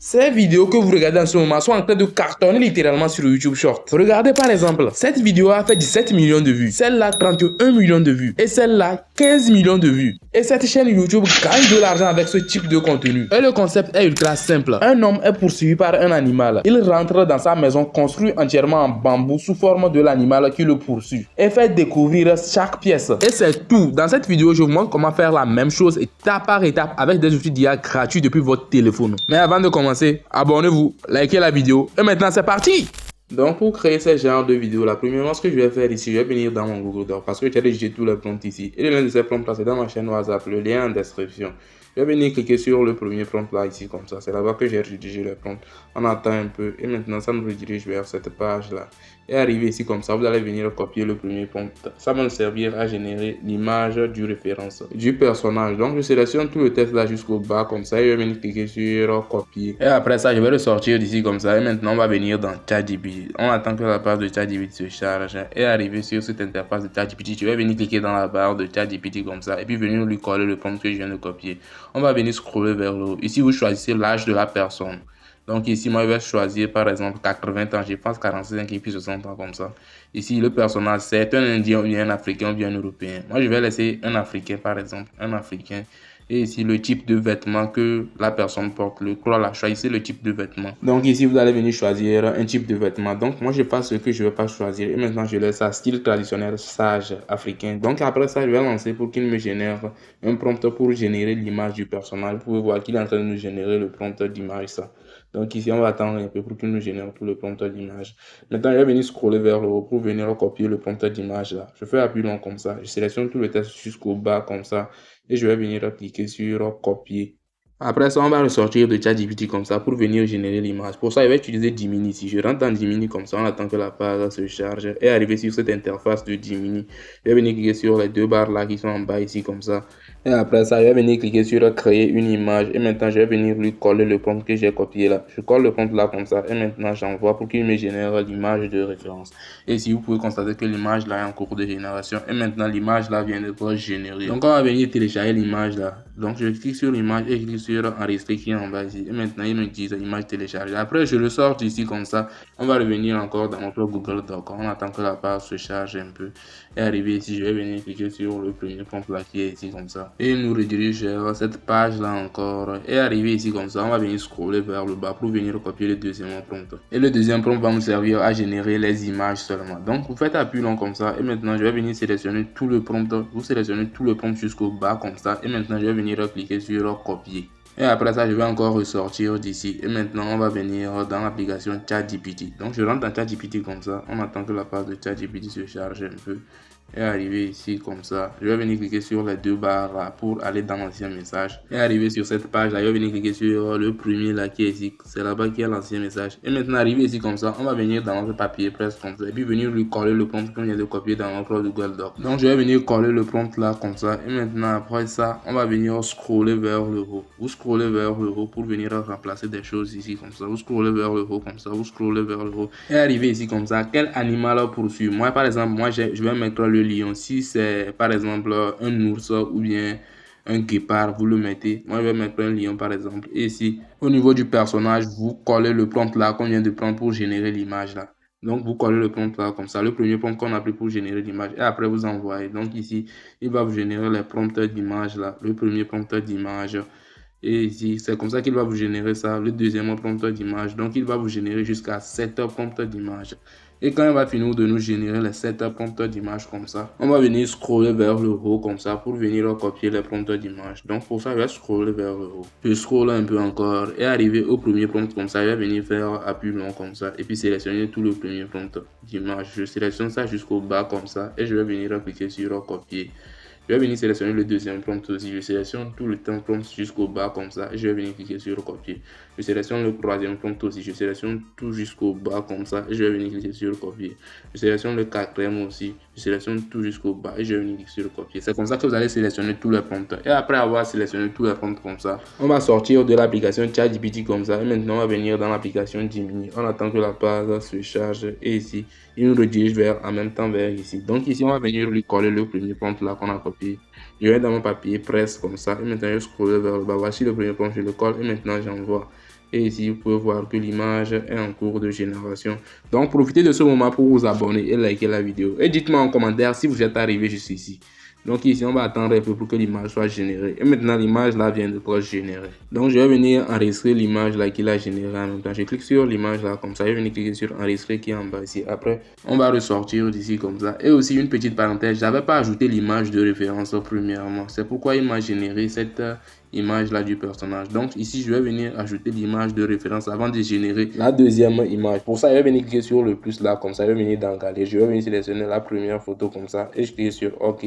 Ces vidéos que vous regardez en ce moment sont en train de cartonner littéralement sur YouTube Short. Regardez par exemple, cette vidéo a fait 17 millions de vues, celle-là 31 millions de vues et celle-là 15 millions de vues. Et cette chaîne YouTube gagne de l'argent avec ce type de contenu. Et le concept est ultra simple. Un homme est poursuivi par un animal. Il rentre dans sa maison construite entièrement en bambou sous forme de l'animal qui le poursuit et fait découvrir chaque pièce. Et c'est tout. Dans cette vidéo, je vous montre comment faire la même chose étape par étape avec des outils d'IA gratuits depuis votre téléphone. Mais avant de commencer, abonnez-vous, likez la vidéo et maintenant c'est parti! Donc pour créer ce genre de vidéo, la première ce que je vais faire ici, je vais venir dans mon Google Doc parce que j'ai déjà tous les prompts ici. Et le lien de ces prompts là, c'est dans ma chaîne WhatsApp, le lien en description. Je vais venir cliquer sur le premier prompt là ici comme ça. C'est là-bas que j'ai rédigé le prompt. On attend un peu et maintenant ça nous redirige vers cette page là. Et arrivé ici comme ça, vous allez venir copier le premier prompt. Ça va nous servir à générer l'image du référence du personnage. Donc je sélectionne tout le texte là jusqu'au bas comme ça et je vais venir cliquer sur copier. Et après ça, je vais le sortir d'ici comme ça et maintenant on va venir dans ChatGPT. On attend que la page de ChatGPT se charge et arrivé sur cette interface de ChatGPT, je vais venir cliquer dans la barre de ChatGPT comme ça et puis venir lui coller le prompt que je viens de copier. On va venir scroller vers le haut. Ici, vous choisissez l'âge de la personne. Donc ici, moi, je vais choisir par exemple 80 ans, je pense 45 et puis 60 ans comme ça. Ici, le personnage, c'est un Indien ou bien un Africain ou bien un Européen. Moi, je vais laisser un Africain par exemple, un Africain. Et ici, le type de vêtement que la personne porte, le col, là, choisissez le type de vêtement. Donc ici, vous allez venir choisir un type de vêtement. Donc moi, je passe ce que je ne vais pas choisir. Et maintenant, je laisse à style traditionnel, sage, africain. Donc après ça, je vais lancer pour qu'il me génère un prompt pour générer l'image du personnage. Vous pouvez voir qu'il est en train de nous générer le prompt d'image, ça. Donc ici, on va attendre un peu pour qu'il nous génère tout le prompt d'image. Maintenant, je vais venir scroller vers le haut pour venir copier le prompt d'image là. Je fais appui long comme ça. Je sélectionne tout le texte jusqu'au bas comme ça. Et je vais venir cliquer sur copier. Après ça, on va ressortir de ChatGPT comme ça pour venir générer l'image. Pour ça, je vais utiliser Gemini ici. Je rentre dans Gemini comme ça, on attend que la page se charge. Et arriver sur cette interface de Gemini, je vais venir cliquer sur les deux barres là qui sont en bas ici comme ça. Et après ça, je vais venir cliquer sur créer une image. Et maintenant, je vais venir lui coller le prompt que j'ai copié là. Je colle le prompt là comme ça. Et maintenant, j'envoie pour qu'il me génère l'image de référence. Et ici, vous pouvez constater que l'image là est en cours de génération. Et maintenant, l'image là vient d'être générée. Donc, on va venir télécharger l'image là. Donc, je clique sur l'image et je clique sur enregistrer qui est en bas ici. Et maintenant, il me dit l'image téléchargée. Après, je le sors ici comme ça. On va revenir encore dans notre Google Doc. On attend que la page se charge un peu. Et arrivé ici, je vais venir cliquer sur le premier prompt là qui est ici comme ça. Et il nous redirige vers cette page là encore. Et arrivé ici comme ça, on va venir scroller vers le bas pour venir copier le deuxième prompt. Et le deuxième prompt va nous servir à générer les images seulement. Donc, vous faites appui long comme ça. Et maintenant, je vais venir sélectionner tout le prompt. Vous sélectionnez tout le prompt jusqu'au bas comme ça. Et maintenant, je vais venir cliquer sur copier. Et après ça, je vais encore ressortir d'ici. Et maintenant, on va venir dans l'application ChatGPT. Donc, je rentre dans ChatGPT comme ça. On attend que la page de ChatGPT se charge un peu. Et arriver ici comme ça, je vais venir cliquer sur les deux barres là pour aller dans l'ancien message. Et arriver sur cette page là, je vais venir cliquer sur le premier là qui est ici. C'est là-bas qui est l'ancien message. Et maintenant, arriver ici comme ça, on va venir dans notre papier presse comme ça. Et puis venir lui coller le prompt qu'on vient de copier dans notre Google Doc. Donc, je vais venir coller le prompt là comme ça. Et maintenant, après ça, on va venir scroller vers le haut. Vous scrollez vers le haut pour venir remplacer des choses ici comme ça. Vous scrollez vers le haut comme ça. Vous scrollez vers le haut. Et arriver ici comme ça, quel animal poursuit? Moi, par exemple, je vais mettre le lion. Si c'est par exemple un ours ou bien un guépard, vous le mettez. Moi, je vais mettre un lion par exemple. Et ici, au niveau du personnage, vous collez le prompt là qu'on vient de prendre pour générer l'image là. Donc, vous collez le prompt là comme ça. Le premier prompt qu'on a pris pour générer l'image. Et après, vous envoyez. Donc, ici, il va vous générer les prompts d'image là. Le premier prompt d'image. Et ici, c'est comme ça qu'il va vous générer ça. Le deuxième prompt d'image. Donc, il va vous générer jusqu'à 7 prompts d'image. Et quand il va finir de nous générer les 7 prompts d'image comme ça, on va venir scroller vers le haut comme ça pour venir copier les prompts d'image. Donc pour ça, je vais scroller vers le haut. Je scrolle un peu encore et arriver au premier prompt comme ça, je vais venir faire appui long comme ça et puis sélectionner tout le premier prompt d'image. Je sélectionne ça jusqu'au bas comme ça et je vais venir cliquer sur copier. Je vais venir sélectionner le deuxième prompt aussi. Je sélectionne tout le temps prompt jusqu'au bas comme ça. Et je vais venir cliquer sur copier. Je sélectionne le troisième prompt aussi. Je sélectionne tout jusqu'au bas comme ça. Et je vais venir cliquer sur copier. Je sélectionne le quatrième aussi. Je sélectionne tout jusqu'au bas. Et je vais venir cliquer sur copier. C'est comme ça que vous allez sélectionner tous les prompts. Et après avoir sélectionné tous les prompts comme ça, on va sortir de l'application ChatGPT comme ça. Et maintenant, on va venir dans l'application Gemini. On attend que la page se charge. Et ici, il nous redirige en même temps vers ici. Donc ici, on va venir lui coller le premier prompt là qu'on a copié. Je vais dans mon papier presse comme ça. Et maintenant, je scrolle vers le bas. Voici le premier prompt, je le colle. Et maintenant, j'envoie. Et ici, vous pouvez voir que l'image est en cours de génération. Donc, profitez de ce moment pour vous abonner et liker la vidéo. Et dites-moi en commentaire si vous êtes arrivé jusqu'ici. Donc ici, on va attendre un peu pour que l'image soit générée. Et maintenant, l'image là vient d'être générée. Donc, je vais venir enregistrer l'image là qu'il a générée en même temps. Je clique sur l'image là comme ça. Je vais venir cliquer sur enregistrer qui est en bas ici. Après, on va ressortir d'ici comme ça. Et aussi, une petite parenthèse, je n'avais pas ajouté l'image de référence premièrement. C'est pourquoi il m'a généré cette image là du personnage. Donc ici, je vais venir ajouter l'image de référence avant de générer la deuxième image. Pour ça, je vais venir cliquer sur le plus là comme ça. Je vais venir dans Galerie. Je vais venir sélectionner la première photo comme ça et je clique sur OK.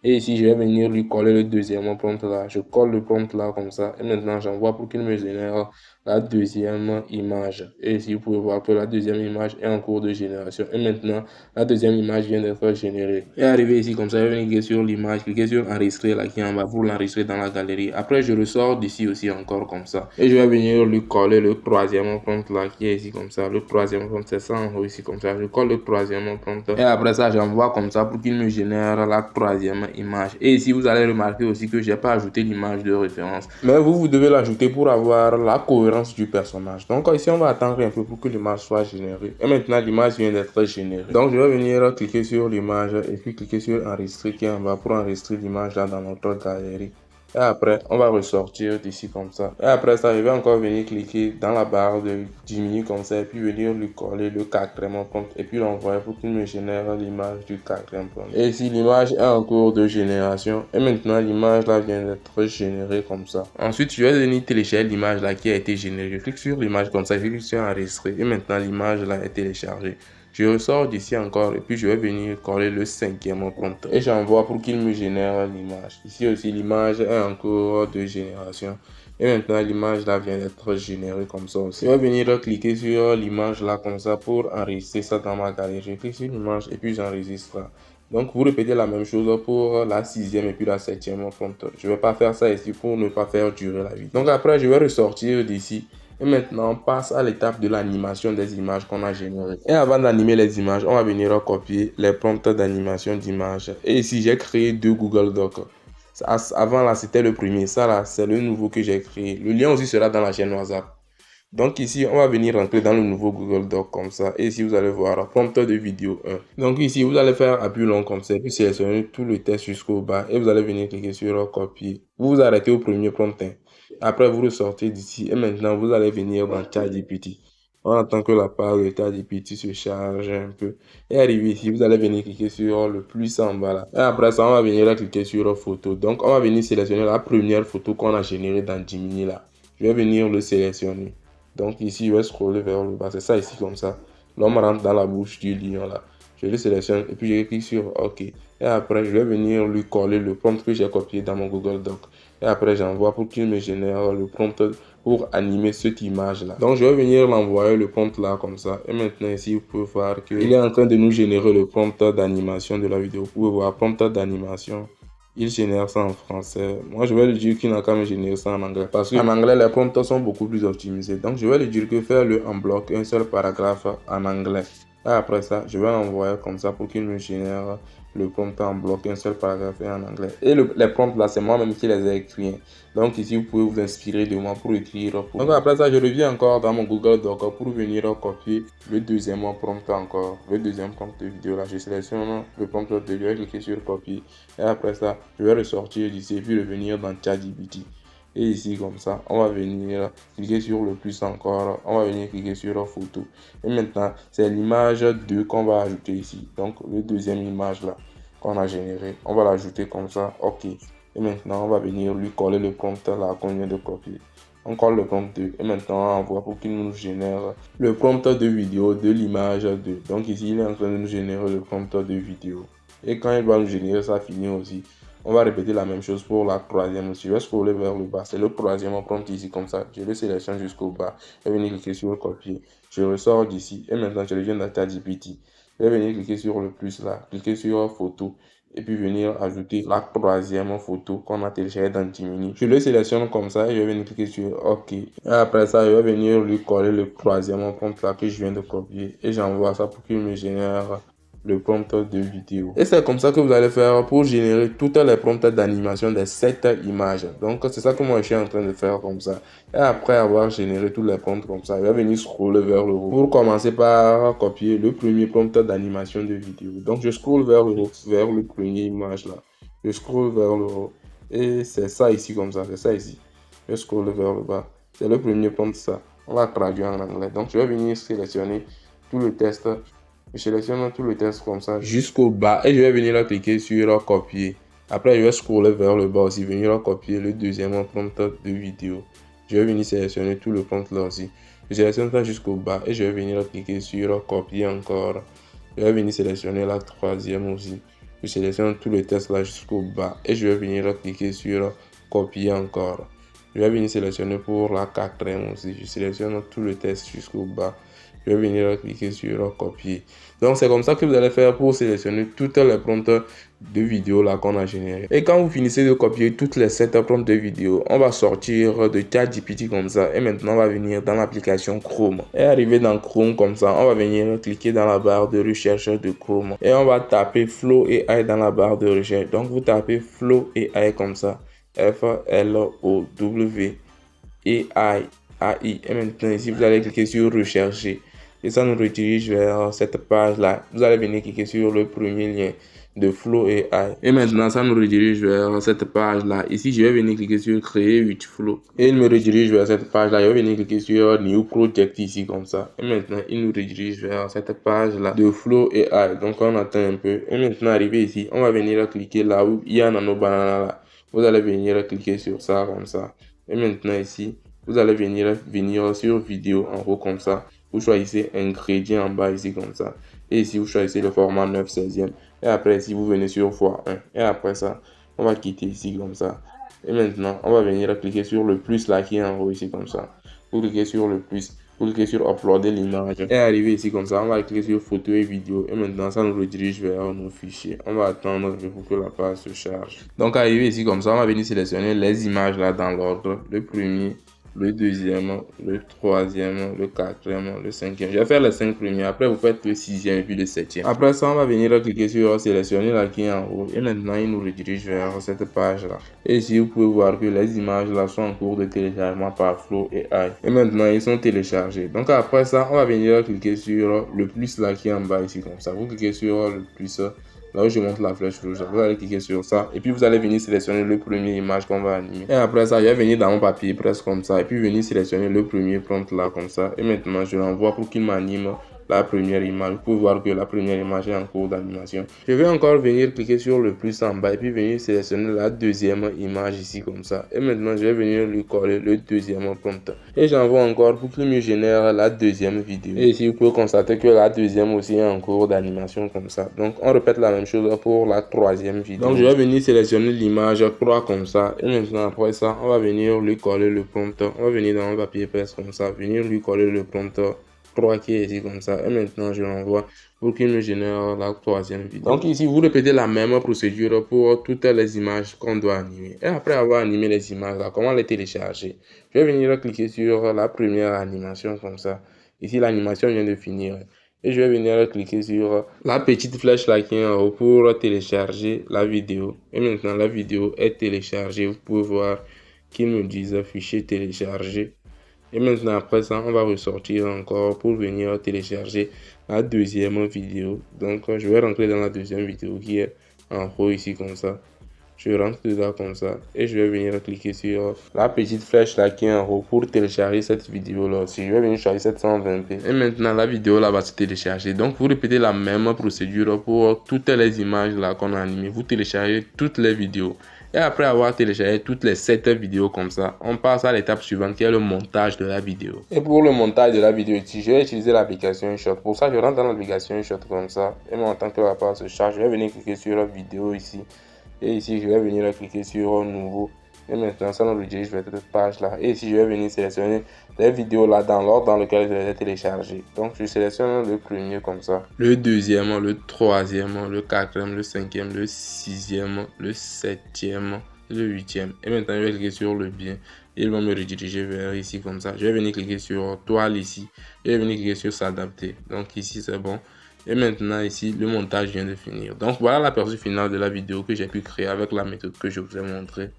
Et ici, je vais venir lui coller le deuxième prompt là. Je colle le prompt là comme ça. Et maintenant, j'envoie pour qu'il me génère la deuxième image. Et ici, vous pouvez voir que la deuxième image est en cours de génération. Et maintenant, la deuxième image vient d'être générée. Et arrivé ici comme ça, je vais venir cliquer sur l'image, cliquer sur enregistrer là qui est en bas pour l'enregistrer dans la galerie. Après, je ressors d'ici aussi encore comme ça. Et je vais venir lui coller le troisième prompt là qui est ici comme ça. Le troisième prompt, c'est ça en haut ici comme ça. Je colle le troisième prompt. Et après ça, j'envoie comme ça pour qu'il me génère la troisième image. Et ici, vous allez remarquer aussi que je n'ai pas ajouté l'image de référence. Mais vous devez l'ajouter pour avoir la cohérence du personnage. Donc ici, on va attendre un peu pour que l'image soit générée. Et maintenant, l'image vient d'être générée. Donc, je vais venir cliquer sur l'image et puis cliquer sur enregistrer qui est en bas pour enregistrer l'image là dans notre galerie. Et après, on va ressortir d'ici comme ça. Et après ça, je vais encore venir cliquer dans la barre de diminuer comme ça. Et puis venir lui coller le quatrième prompt. Et puis l'envoyer pour qu'il me génère l'image du quatrième prompt. Et ici, l'image est en cours de génération. Et maintenant, l'image là vient d'être générée comme ça. Ensuite, je vais venir télécharger l'image là qui a été générée. Je clique sur l'image comme ça. Je clique sur enregistrer. Et maintenant, l'image là est téléchargée. Je ressors d'ici encore et puis je vais venir coller le cinquième prompt et j'envoie pour qu'il me génère l'image. Ici aussi, l'image est en cours de génération. Et maintenant, l'image là vient d'être générée comme ça aussi. Je vais venir cliquer sur l'image là comme ça pour enregistrer ça dans ma galerie. Je clique sur l'image et puis j'enregistre. Donc, vous répétez la même chose pour la sixième et puis la septième prompt. Je ne vais pas faire ça ici pour ne pas faire durer la vidéo. Donc, après, je vais ressortir d'ici. Et maintenant, on passe à l'étape de l'animation des images qu'on a générées. Et avant d'animer les images, on va venir copier les prompts d'animation d'images. Et ici, j'ai créé deux Google Docs. Avant, là, c'était le premier. Ça, là, c'est le nouveau que j'ai créé. Le lien aussi sera dans la chaîne WhatsApp. Donc ici, on va venir rentrer dans le nouveau Google Doc comme ça. Et ici, vous allez voir prompt de vidéo 1. Donc ici, vous allez faire appui long comme ça. Puis sélectionner tout le texte jusqu'au bas. Et vous allez venir cliquer sur copier. Vous vous arrêtez au premier prompt. Après, vous ressortez d'ici. Et maintenant, vous allez venir dans ChatGPT. On attend que la page de ChatGPT se charge un peu. Et arrivé ici, vous allez venir cliquer sur le plus en bas là. Et après ça, on va venir cliquer sur photo. Donc, on va venir sélectionner la première photo qu'on a générée dans Gemini là. Je vais venir le sélectionner. Donc ici, je vais scroller vers le bas. C'est ça ici comme ça. L'homme rentre dans la bouche du lion là. Je le sélectionne et puis je clique sur OK. Et après, je vais venir lui coller le prompt que j'ai copié dans mon Google Doc. Et après, j'envoie pour qu'il me génère le prompt pour animer cette image là. Donc, je vais venir l'envoyer le prompt là comme ça. Et maintenant, ici, vous pouvez voir qu'il est en train de nous générer le prompt d'animation de la vidéo. Vous pouvez voir prompt d'animation. Il génère ça en français. Moi, je vais lui dire qu'il n'a qu'à me générer ça en anglais. Parce qu'en anglais, les prompts sont beaucoup plus optimisés. Donc, je vais lui dire que faire-le en bloc, un seul paragraphe en anglais. Et après ça, je vais l'envoyer comme ça pour qu'il me génère le prompt en bloc, un seul paragraphe et en anglais. Et les prompts là, c'est moi-même qui les ai écrits. Donc ici, vous pouvez vous inspirer de moi pour écrire. Donc après ça, je reviens encore dans mon Google Doc pour venir copier le deuxième prompt encore. Le deuxième prompt de vidéo là, je sélectionne le prompt de vidéo, cliquer sur copier. Et après ça, je vais ressortir d'ici et puis revenir dans ChatGPT. Et ici, comme ça, on va venir cliquer sur le plus encore. On va venir cliquer sur photo. Et maintenant, c'est l'image 2 qu'on va ajouter ici. Donc, le deuxième image là qu'on a généré. On va l'ajouter comme ça. OK. Et maintenant, on va venir lui coller le prompt là qu'on vient de copier. On colle le prompt 2. Et maintenant, on envoie pour qu'il nous génère le prompt de vidéo de l'image 2. Donc ici, il est en train de nous générer le prompt de vidéo. Et quand il va nous générer, ça finit aussi. On va répéter la même chose pour la troisième aussi. Je vais scroller vers le bas. C'est le troisième prompt ici comme ça. Je le sélectionne jusqu'au bas. Je vais venir cliquer sur copier. Je ressors d'ici. Et maintenant, je reviens dans ChatGPT. Je vais venir cliquer sur le plus là. Cliquer sur photo. Et puis venir ajouter la troisième photo qu'on a téléchargée dans Gemini. Je le sélectionne comme ça et je vais venir cliquer sur OK. Et après ça, je vais venir lui coller le troisième prompt là que je viens de copier. Et j'envoie ça pour qu'il me génère le prompt de vidéo. Et c'est comme ça que vous allez faire pour générer toutes les prompts d'animation de cette image. Donc c'est ça que moi je suis en train de faire comme ça. Et après avoir généré tous les prompts comme ça, je vais venir scroller vers le haut pour commencer par copier le premier prompt d'animation de vidéo. Donc je scroll vers le haut, vers le premier image là. Je scroll vers le haut et c'est ça ici comme ça, c'est ça ici. Je scroll vers le bas. C'est le premier prompt ça. On va traduire en anglais. Donc je vais venir sélectionner tout le texte. Je sélectionne tout le texte comme ça jusqu'au bas et je vais venir cliquer sur copier. Après, je vais scroller vers le bas aussi, venir copier le deuxième prompt de vidéo. Je vais venir sélectionner tout le prompt là aussi. Je sélectionne ça jusqu'au bas et je vais venir cliquer sur copier encore. Je vais venir sélectionner la troisième aussi. Je sélectionne tout le texte là jusqu'au bas et je vais venir cliquer sur copier encore. Je vais venir sélectionner pour la quatrième aussi. Je sélectionne tout le texte jusqu'au bas. Je vais venir cliquer sur copier. Donc c'est comme ça que vous allez faire pour sélectionner toutes les prompts de vidéo là qu'on a généré. Et quand vous finissez de copier toutes les 7 prompts de vidéo, on va sortir de ChatGPT comme ça. Et maintenant on va venir dans l'application Chrome. Et arrivé dans Chrome comme ça, on va venir cliquer dans la barre de recherche de Chrome. Et on va taper Flow AI dans la barre de recherche. Donc vous tapez Flow AI comme ça. F-L-O-W AI. Et maintenant ici vous allez cliquer sur rechercher. Et ça nous redirige vers cette page là. Vous allez venir cliquer sur le premier lien de Flow AI. Et maintenant ça nous redirige vers cette page là. Ici je vais venir cliquer sur créer with Flow. Et il me redirige vers cette page là. Je vais venir cliquer sur New Project ici comme ça. Et maintenant il nous redirige vers cette page là de Flow AI. Donc on attend un peu. Et maintenant arrivé ici, on va venir cliquer là où il y a Nano Banana là. Vous allez venir cliquer sur ça comme ça. Et maintenant ici, vous allez venir sur vidéo en haut comme ça. Vous choisissez ingrédients en bas ici comme ça. Et ici, vous choisissez le format 9/16e. Et après, ici, vous venez sur x1. Et après ça, on va quitter ici comme ça. Et maintenant, on va venir cliquer sur le plus là qui est en haut ici comme ça. Vous cliquez sur le plus. Vous cliquez sur uploader l'image. Et arrivé ici comme ça, on va cliquer sur photo et vidéo. Et maintenant, ça nous redirige vers nos fichiers. On va attendre pour que la page se charge. Donc, arrivé ici comme ça, on va venir sélectionner les images là dans l'ordre. Le premier, le deuxième, le troisième, le quatrième, le cinquième. Je vais faire les 5 premiers. Après, vous faites le sixième et puis le septième. Après ça, on va venir cliquer sur sélectionner là qui est en haut. Et maintenant, il nous redirige vers cette page là. Et ici, vous pouvez voir que les images là sont en cours de téléchargement par Flow AI. Et maintenant, ils sont téléchargés. Donc après ça, on va venir cliquer sur le plus là qui est en bas ici comme ça. Vous cliquez sur le plus. Là où je montre la flèche rouge, vous allez cliquer sur ça et puis vous allez venir sélectionner le premier image qu'on va animer. Et après ça, je vais venir dans mon papier presque comme ça et puis venir sélectionner le premier prompt là comme ça. Et maintenant, je l'envoie pour qu'il m'anime la première image. Vous pouvez voir que la première image est en cours d'animation. Je vais encore venir cliquer sur le plus en bas et puis venir sélectionner la deuxième image ici comme ça. Et maintenant, je vais venir lui coller le deuxième prompt. Et j'envoie encore pour qu'il me génère la deuxième vidéo. Et ici, vous pouvez constater que la deuxième aussi est en cours d'animation comme ça. Donc, on répète la même chose pour la troisième vidéo. Donc, je vais venir sélectionner l'image 3 comme ça. Et maintenant, après ça, on va venir lui coller le prompt. On va venir dans le papier presse comme ça, venir lui coller le prompt 3 qui est ici comme ça. Et maintenant, je l'envoie pour qu'il me génère la troisième vidéo. Donc ici, vous répétez la même procédure pour toutes les images qu'on doit animer. Et après avoir animé les images, là, comment les télécharger? Je vais venir cliquer sur la première animation comme ça. Ici, l'animation vient de finir. Et je vais venir cliquer sur la petite flèche là qui est en haut pour télécharger la vidéo. Et maintenant, la vidéo est téléchargée. Vous pouvez voir qu'il me dise fichier téléchargé. Et maintenant, après ça, on va ressortir encore pour venir télécharger la deuxième vidéo. Donc, je vais rentrer dans la deuxième vidéo qui est en haut ici comme ça. Je rentre dedans comme ça et je vais venir cliquer sur la petite flèche là qui est en haut pour télécharger cette vidéo là aussi. Je vais venir choisir 720p. Et maintenant, la vidéo là va se télécharger. Donc, vous répétez la même procédure pour toutes les images là qu'on a animées. Vous téléchargez toutes les vidéos. Et après avoir téléchargé toutes les 7 vidéos comme ça, on passe à l'étape suivante qui est le montage de la vidéo. Et pour le montage de la vidéo ici, je vais utiliser l'application InShot. Pour ça, je rentre dans l'application InShot comme ça. Et moi, en tant que la page se charge, je vais venir cliquer sur la vidéo ici. Et ici, je vais venir cliquer sur nouveau. Et maintenant, ça nous redirige vers cette page là. Et ici, je vais venir sélectionner les vidéos là dans l'ordre dans lequel je les ai téléchargées. Donc, je sélectionne le premier comme ça. Le deuxième, le troisième, le quatrième, le cinquième, le sixième, le septième, le huitième. Et maintenant, je vais cliquer sur le bien. Ils vont me rediriger vers ici comme ça. Je vais venir cliquer sur toile ici. Je vais venir cliquer sur s'adapter. Donc, ici, c'est bon. Et maintenant ici, le montage vient de finir. Donc voilà l'aperçu final de la vidéo que j'ai pu créer avec la méthode que je vous ai montrée.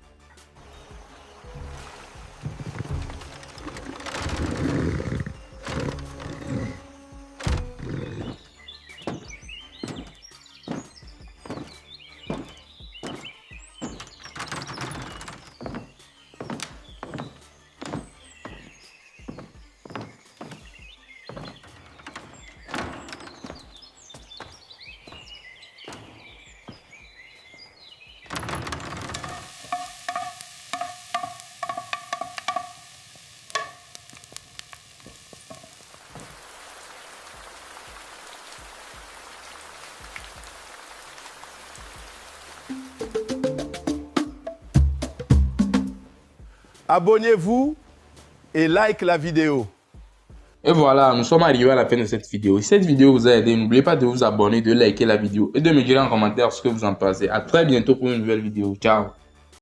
Abonnez-vous et like la vidéo. Et voilà, nous sommes arrivés à la fin de cette vidéo. Si cette vidéo vous a aidé, n'oubliez pas de vous abonner, de liker la vidéo et de me dire en commentaire ce que vous en pensez. À très bientôt pour une nouvelle vidéo. Ciao.